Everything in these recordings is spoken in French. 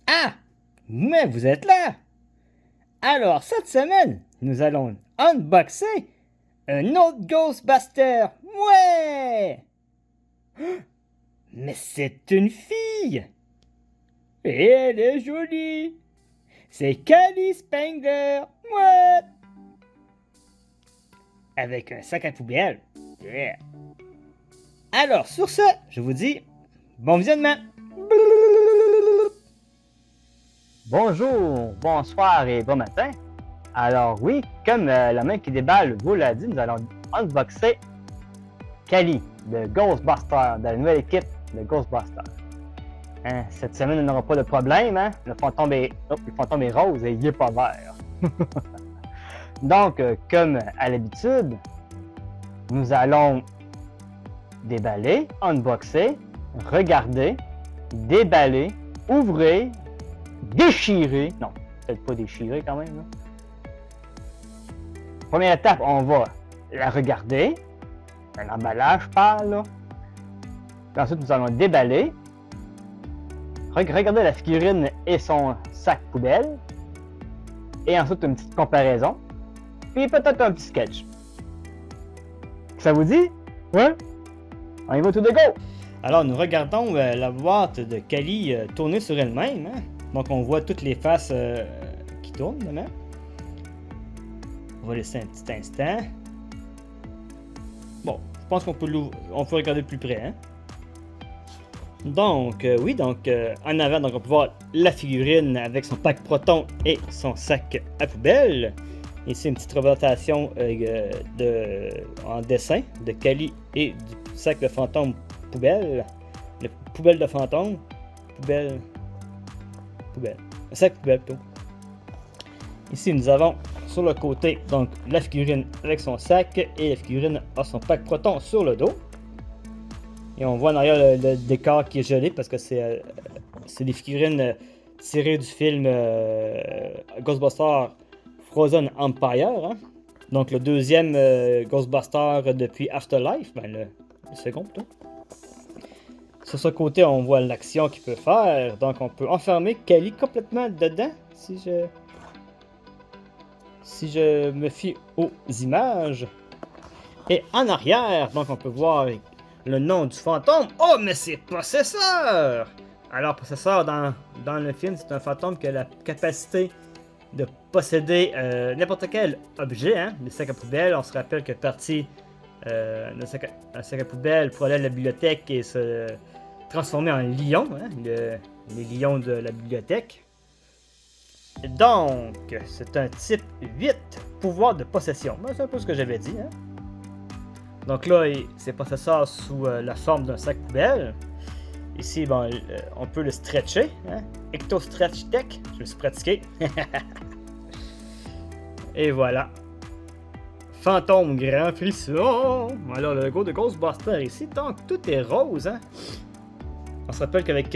Ah! Mais vous êtes là! Alors, cette semaine, nous allons unboxer un autre Ghostbuster! Ouais! Mais c'est une fille! Et elle est jolie! C'est Cally Spengler! Ouais! Avec un sac à poubelle. Yeah! Alors, sur ce, je vous dis bon visionnement! Bonjour, bonsoir et bon matin. Alors oui, comme la main qui déballe vous l'a dit, nous allons unboxer Cally de Ghostbusters, de la nouvelle équipe de Ghostbusters. Hein, cette semaine, on n'aura pas de problème, hein? Le fantôme est rose et il n'est pas vert. Donc, comme à l'habitude, nous allons déballer, unboxer, regarder, déballer, ouvrir, déchirer. Non, peut-être pas déchirer quand même. Là. Première étape, on va la regarder. L'emballage parle. Là. Puis ensuite, nous allons déballer. Regarder la figurine et son sac poubelle. Et ensuite, une petite comparaison. Puis peut-être un petit sketch. Ça vous dit? Ouais? On y va tout de go! Alors, nous regardons la boîte de Cally tourner sur elle-même. Hein? Donc, on voit toutes les faces qui tournent, évidemment. On va laisser un petit instant. Bon, je pense qu'on peut regarder de plus près. Hein? Donc, oui, en avant, donc, on peut voir la figurine avec son pack proton et son sac à poubelle. Ici, une petite représentation en dessin de Cally et du sac de fantôme poubelle. Le poubelle de fantôme. Poubelle. Un sac poubelle plutôt. Ici, nous avons sur le côté donc la figurine avec son sac et la figurine a son pack proton sur le dos. Et on voit en arrière le décor qui est gelé parce que c'est des figurines tirées du film Ghostbusters Frozen Empire. Hein? Donc le deuxième Ghostbuster depuis Afterlife, le second plutôt. Sur ce côté, on voit l'action qu'il peut faire. Donc on peut enfermer Cally complètement dedans si je me fie aux images. Et en arrière, donc on peut voir le nom du fantôme. Oh, mais c'est Possesseur! Alors, Possesseur, dans le film, c'est un fantôme qui a la capacité de posséder n'importe quel objet. Hein? Le sac à poubelle, on se rappelle que parti un sac à poubelle pour aller à la bibliothèque et se transformer en lion. Hein? Les lions de la bibliothèque. Donc, c'est un type 8, pouvoir de possession. C'est un peu ce que j'avais dit. Hein? Donc là, c'est Possesseur sous la forme d'un sac poubelle. Ici, bon, on peut le stretcher. Hein? Ecto Stretch Tech, je me suis pratiqué. Et voilà. Fantôme grand frisson. Alors, le logo de Ghostbuster ici. Donc, tout est rose. Hein? On se rappelle qu'avec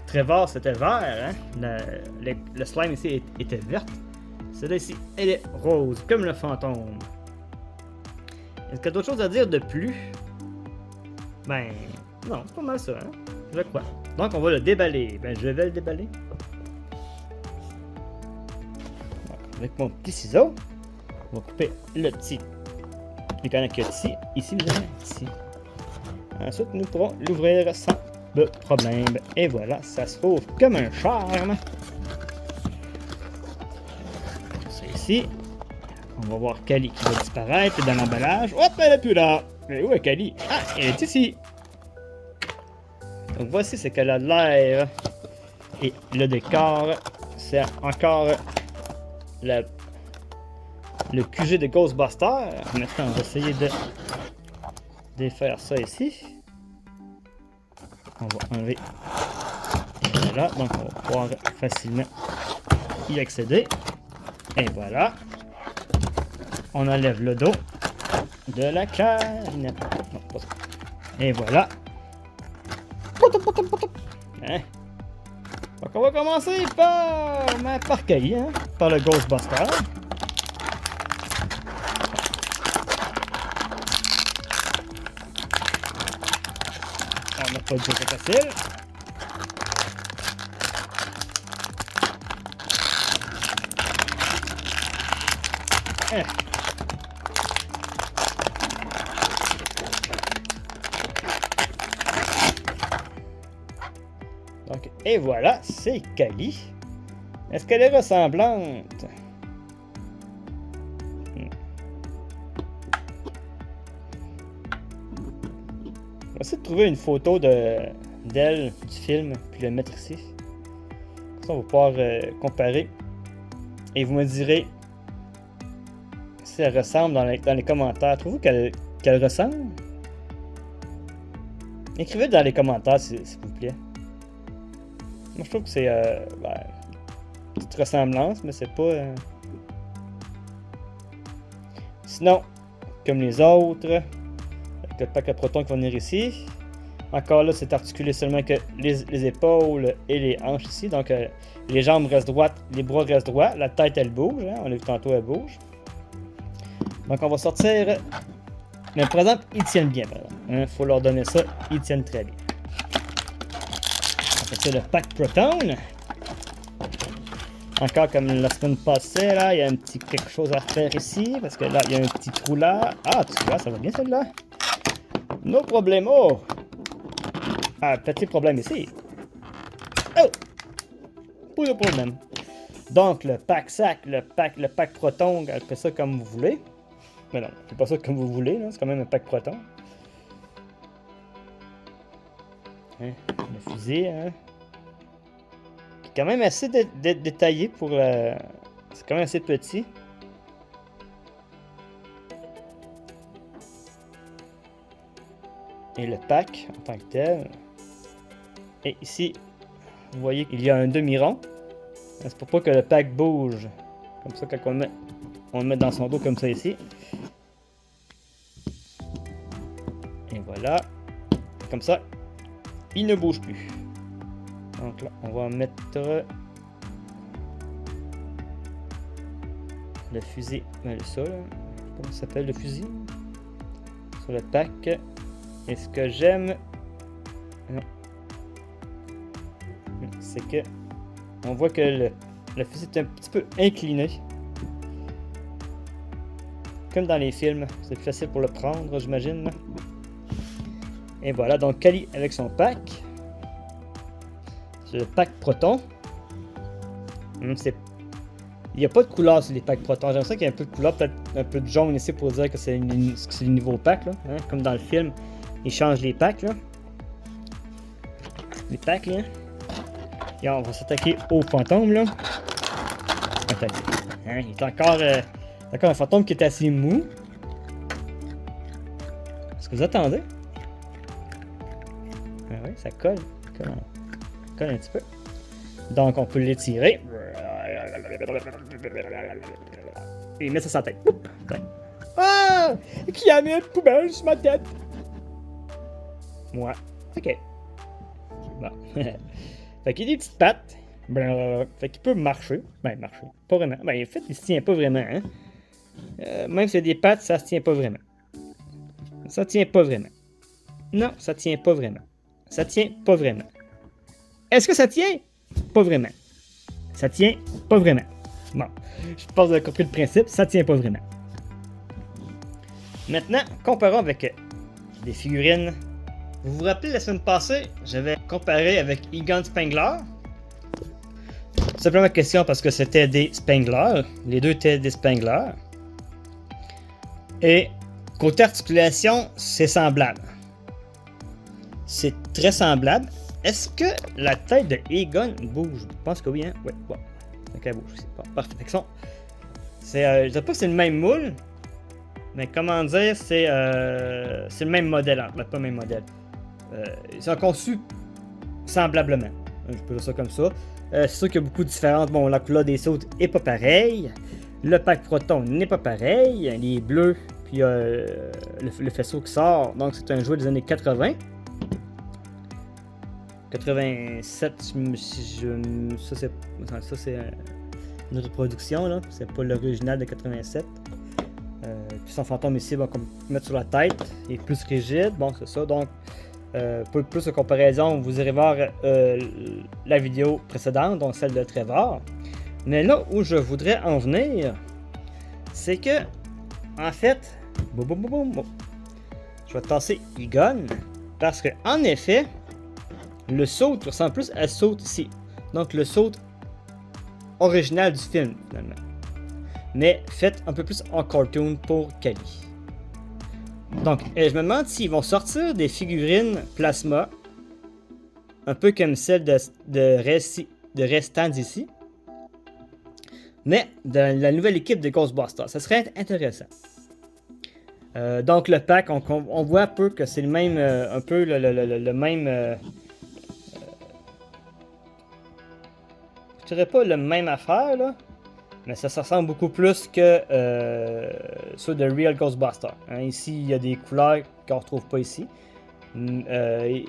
Trevor, c'était vert. Hein? Le slime ici était verte. Celle-là ici, elle est rose, comme le fantôme. Est-ce qu'il y a d'autres choses à dire de plus? Ben, non, c'est pas mal ça, hein? Je crois. Donc, on va le déballer. Ben, je vais le déballer. Donc, avec mon petit ciseau, on va couper le petit. Il y en a que ici, ici. Ensuite, nous pourrons l'ouvrir sans problème. Et voilà, ça se trouve comme un charme. C'est ici. On va voir Cally qui va disparaître dans l'emballage. Hop, elle est plus là. Mais où est Cally? Ah, elle est ici. Donc voici ce qu'elle a l'air. Et le décor, c'est encore le QG de Ghostbusters. Maintenant, on va essayer de défaire ça ici. On va enlever. Voilà, donc on va pouvoir facilement y accéder. Et voilà. On enlève le dos de la canette. Non, pas ça. Et voilà. Hein? Donc on va commencer par Cally, hein? Par le Ghostbuster. On n'a pas dit que c'est facile. Donc, et voilà, c'est Kali. Est-ce qu'elle est ressemblante? On va essayer de trouver une photo d'elle du film, puis le mettre ici. Comme ça, on va pouvoir comparer. Et vous me direz si elle ressemble dans les commentaires. Trouvez-vous qu'elle ressemble? Écrivez dans les commentaires, s'il vous plaît. Moi, je trouve que c'est une petite ressemblance, mais c'est pas... Sinon, comme les autres, avec le pack à protons qui va venir ici. Encore là, c'est articulé seulement que les épaules et les hanches ici. Donc, les jambes restent droites, les bras restent droits. La tête, elle bouge. Hein? On l'a vu tantôt, elle bouge. Donc, on va sortir... Mais par exemple, ils tiennent bien. Il faut leur donner ça. Ils tiennent très bien. On va sortir le pack proton. Encore comme la semaine passée, là, il y a un petit quelque chose à faire ici. Parce que là, il y a un petit trou là. Ah, tu vois, ça va bien celle-là. No problemo. Ah, petit problème ici. Oh! Pas de problème. Donc, le pack sac, le pack proton, appelez ça comme vous voulez. Mais non, c'est pas ça comme vous voulez, c'est quand même un pack proton. Hein, le fusil, hein. Qui est quand même assez détaillé pour c'est quand même assez petit. Et le pack en tant que tel. Et ici, vous voyez qu'il y a un demi-rond. C'est pour pas que le pack bouge. Comme ça, quand on le met dans son dos comme ça ici. Et voilà. Comme ça, il ne bouge plus. Donc là, on va mettre le fusil. Ça, là. Comment ça s'appelle le fusil? Sur le pack. Et ce que j'aime, c'est que on voit que le fusil est un petit peu incliné. Comme dans les films, c'est plus facile pour le prendre, j'imagine. Et voilà, donc Kali avec son pack. C'est le pack proton. Il n'y a pas de couleur sur les packs protons. J'aimerais ça qu'il y ait un peu de couleur, peut-être un peu de jaune ici pour dire que c'est le nouveau pack, là, hein, comme dans le film. Ils changent les packs, là. Les packs, là. Et on va s'attaquer au fantôme, là. Attends. Hein, il est encore un fantôme qui est assez mou. Est-ce que vous attendez? Ah oui, ça colle. Ça colle un petit peu. Donc, on peut l'étirer. Et mettre ça sur la tête. Oups. Ah! Qui a mis une poubelle sur ma tête? Moi. Ok. Bon. Fait qu'il a des petites pattes. Fait qu'il peut marcher. Ben, marcher. Pas vraiment. Ben, en fait, il se tient pas vraiment. Hein? Même s'il y a des pattes, ça se tient pas vraiment. Ça tient pas vraiment. Non, ça tient pas vraiment. Ça tient pas vraiment. Est-ce que ça tient? Pas vraiment. Ça tient pas vraiment. Bon. Je pense que vous avez compris le principe. Ça tient pas vraiment. Maintenant, comparons avec des figurines. Vous vous rappelez, la semaine passée, j'avais comparé avec Egon Spengler. Simplement question parce que c'était des Spengler. Les deux étaient des Spengler. Et côté articulation, c'est semblable. C'est très semblable. Est-ce que la tête de Egon bouge? Je pense que oui, hein? Oui, bon. Donc elle bouge aussi. Bon, parfait. Je ne sais pas si c'est le même moule, mais comment dire, c'est le même modèle. Pas le même modèle. Ils sont conçus semblablement. Je peux dire ça comme ça. C'est sûr qu'il y a beaucoup de différences. Bon, la couleur des sautes n'est pas pareille. Le pack proton n'est pas pareil. Les bleus, puis le faisceau qui sort. Donc, c'est un jouet des années 80. 87, ça c'est une reproduction, là. C'est pas l'original de 87. Puis son fantôme ici, va mettre sur la tête. Il est plus rigide. Bon, c'est ça. Donc, pour plus de comparaison, vous irez voir la vidéo précédente, donc celle de Trevor. Mais là où je voudrais en venir, c'est que, en fait, je vais tasser Egon, parce que, en effet, le saut ressemble plus à saut ici. Donc, le saut original du film, finalement. Mais fait un peu plus en cartoon pour Kali. Donc, je me demande s'ils vont sortir des figurines plasma, un peu comme celle de Restants ici, mais dans la nouvelle équipe de Ghostbusters. Ça serait intéressant. Donc, le pack, on voit un peu que c'est le même, un peu le même. Je dirais pas le même affaire, là. Mais ça ressemble beaucoup plus que ceux de Real Ghostbusters. Hein, ici, il y a des couleurs qu'on ne retrouve pas ici. Ouais,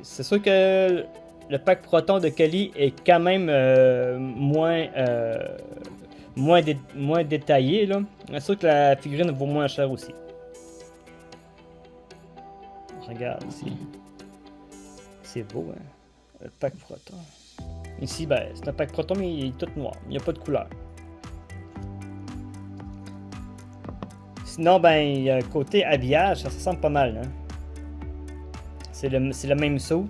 c'est sûr que le pack Proton de Kali est quand même moins détaillé. Là. C'est sûr que la figurine vaut moins cher aussi. Regarde ici. C'est beau, hein? Le pack Proton. Ici, ben, c'est un pack Proton, mais il est tout noir. Il n'y a pas de couleur. Sinon, ben, il y a un côté habillage, ça ressemble pas mal. Hein? C'est le même suit.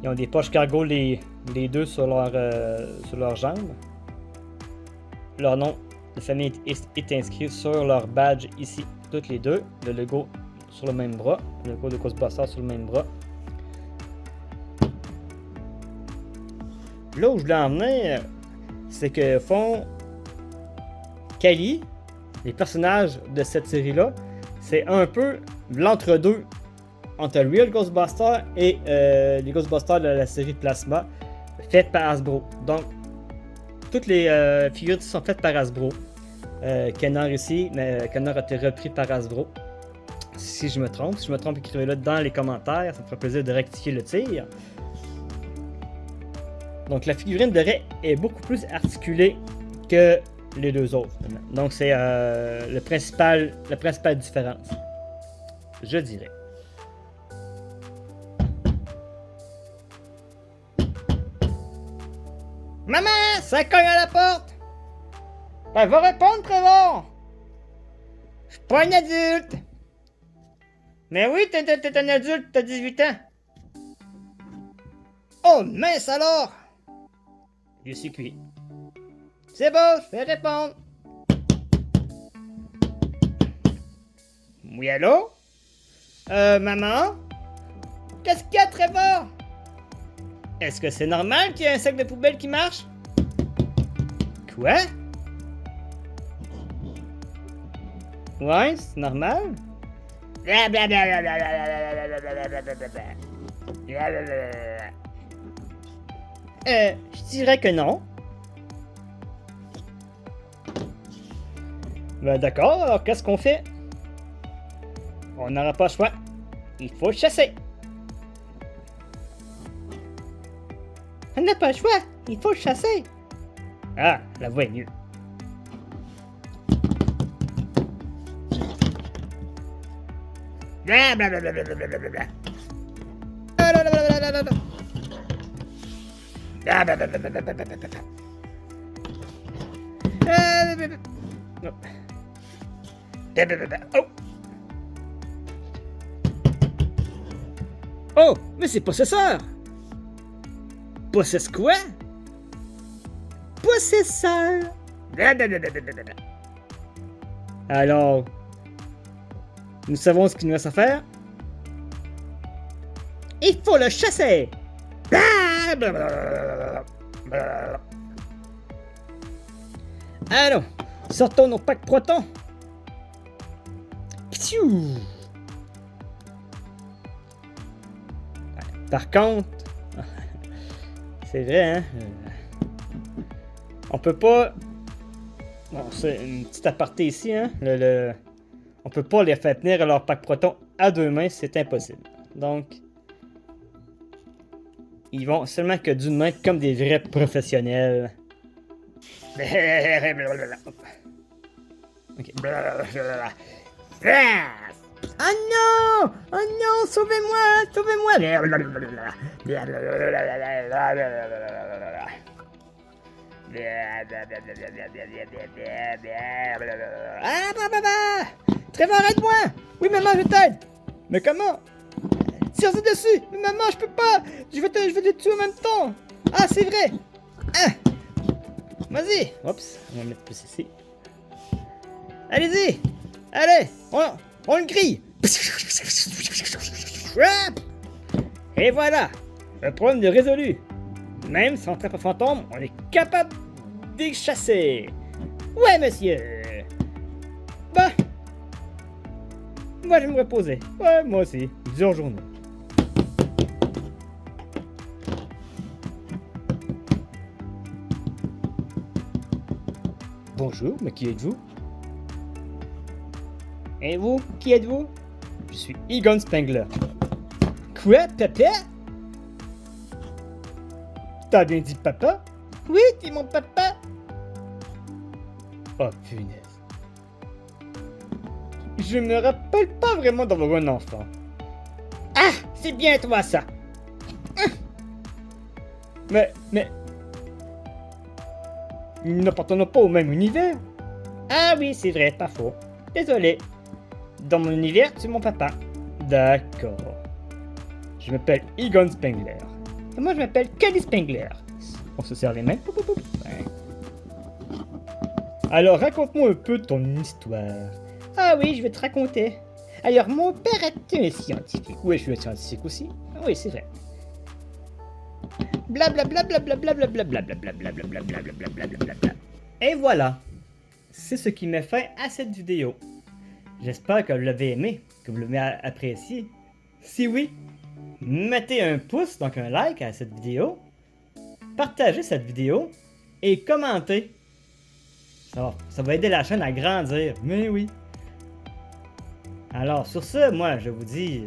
Ils ont des poches cargo les deux sur leurs jambes. Leur nom de famille est inscrit sur leur badge ici. Toutes les deux. Le logo sur le même bras. Le logo de Ghostbusters sur le même bras. Là où je voulais en venir, c'est que font Kali, les personnages de cette série-là, c'est un peu l'entre-deux entre Real Ghostbusters et les Ghostbusters de la série Plasma, faites par Hasbro. Donc, toutes les figures sont faites par Hasbro. Kenner ici, mais Kenner a été repris par Hasbro. Si je me trompe, écrivez-le dans les commentaires, ça me ferait plaisir de rectifier le tir. Donc la figurine de Ray est beaucoup plus articulée que les deux autres. Donc c'est la principale différence. Je dirais. Maman, ça cogne à la porte! Ben va répondre, Trevor! Je suis pas un adulte! Mais oui, t'es un adulte, t'as 18 ans! Oh mince alors! Je suis cuit. C'est bon, je vais répondre. Oui, allô? Maman? Qu'est-ce qu'il y a, Trevor? Est-ce que c'est normal qu'il y ait un sac de poubelle qui marche? Quoi? Ouais, c'est normal? Je dirais que non. Ben d'accord, alors qu'est-ce qu'on fait? On n'aura pas le choix. Il faut chasser. On n'a pas le choix. Il faut chasser. Ah, la voix est mieux. Oh, mais c'est possesseur! Possesse quoi? Possesseur! Alors, nous savons ce qu'il nous reste à faire. Il faut le chasser! Allons, sortons nos packs protons. Par contre, c'est vrai, hein? On peut pas. Bon, c'est une petite aparté ici, hein? On peut pas les faire tenir leur pack proton à deux mains, c'est impossible. Donc, ils vont seulement que d'une main comme des vrais professionnels. Ok. Oh non! Oh non! Sauvez-moi! Sauvez-moi! Ah, Trevor, aide-moi! Oui, maman, je t'aide! Mais comment? Tire-y dessus! Mais maman, je peux pas! Je vais te tuer en même temps! Ah, c'est vrai! Ah! Vas-y! Oups, on va mettre plus ici. Allez-y! Allez! On le grille! Et voilà! Le problème est résolu! Même sans trappe fantôme, on est capable d'y chasser! Ouais, monsieur! Bah! Moi, je vais me reposer. Ouais, moi aussi. Dure journée. Bonjour, mais qui êtes-vous? Et vous, qui êtes-vous? Je suis Egon Spengler. Quoi, papa? T'as bien dit papa? Oui, t'es mon papa. Oh, punaise. Je me rappelle pas vraiment d'avoir un enfant. Ah, c'est bien toi ça. Mais... Nous n'appartenons pas au même univers. Ah oui, c'est vrai, pas faux. Désolé. Dans mon univers, tu es mon papa. D'accord. Je m'appelle Egon Spengler. Et moi, je m'appelle Kelly Spengler. On se sert les mains. Ouais. Alors, raconte-moi un peu ton histoire. Ah oui, je vais te raconter. Alors, mon père était un scientifique. Oui, je suis un scientifique aussi. Oui, c'est vrai. Blablabla. Et voilà. C'est ce qui met fin à cette vidéo. J'espère que vous l'avez aimé, que vous l'avez apprécié. Si oui, mettez un pouce, donc un like à cette vidéo. Partagez cette vidéo et commentez. Ça va aider la chaîne à grandir. Mais oui. Alors sur ce, moi je vous dis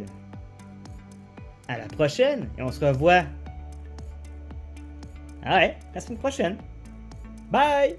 à la prochaine et on se revoit. Ah ouais, la semaine prochaine. Bye!